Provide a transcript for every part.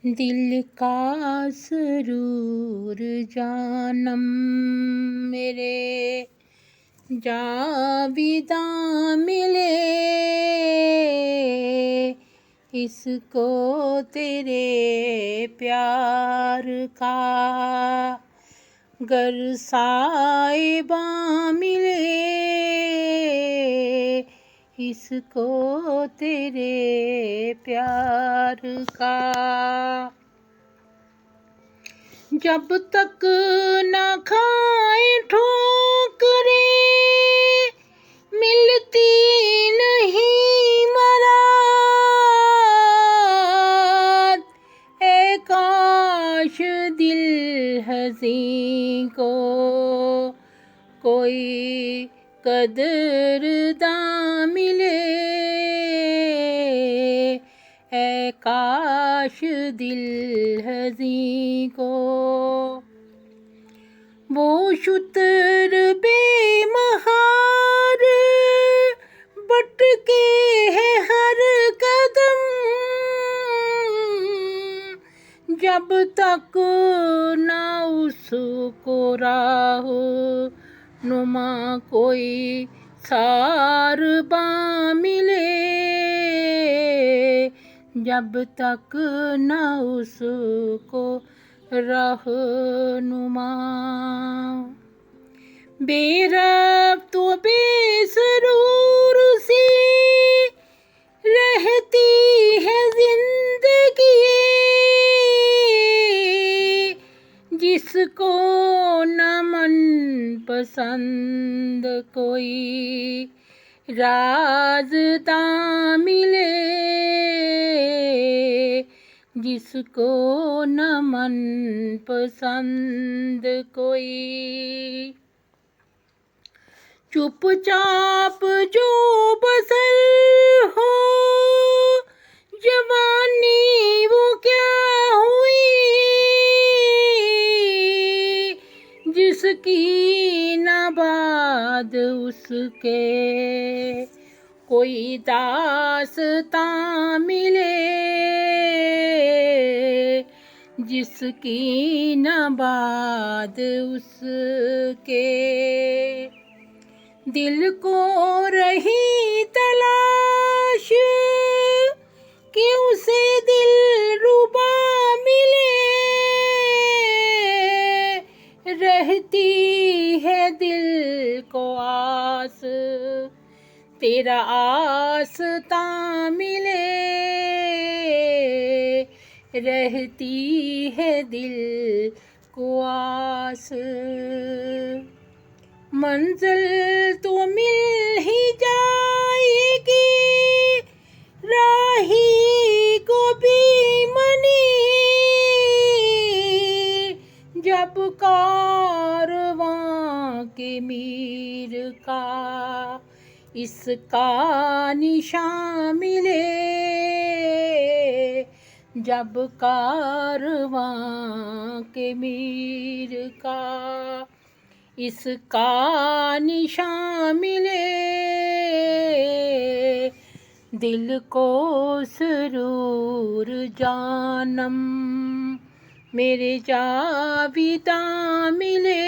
दिल का सरूर जानम मेरे जाविदा मिले, इसको तेरे प्यार का गर साहिबा मिले, इसको तेरे प्यार का। जब तक न खाए ठोकरे मिलती नहीं मराद, ए काश दिल हसीं को कोई कदरदां मिले, ऐ काश दिल हसीं को। वो शुतर बेमहार बटके है हर कदम, जब तक ना उसको राह नुमा कोई सारबा मिले, जब तक न उसको रहनुमा। बेरब्त तो बेसरूर सी रहती है जिंदगी, जिसको न मन पसंद कोई राज़दां मिले, जिसको न मन पसंद कोई। चुपचाप जो बसर हो जवानी वो क्या हुई, जिसकी न बाद उसके कोई दास्तां मिले, जिसकी न बाद उसके। दिल को रही तलाश कि उसे दिलरुबा मिले, रहती है दिल को आस तेरा आस्तां मिले, रहती है दिल को आस। मंजिल तो मिल ही जाएगी राही को भी मनी, जब कारवां के मीर का इसका निशान मिले, जब कारवां के मीर का इसका निशान मिले, दिल को सरूर जानम मेरे जाविदा मिले,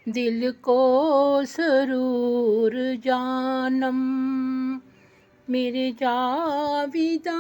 दिल को सरूर जानम मेरे जाविदा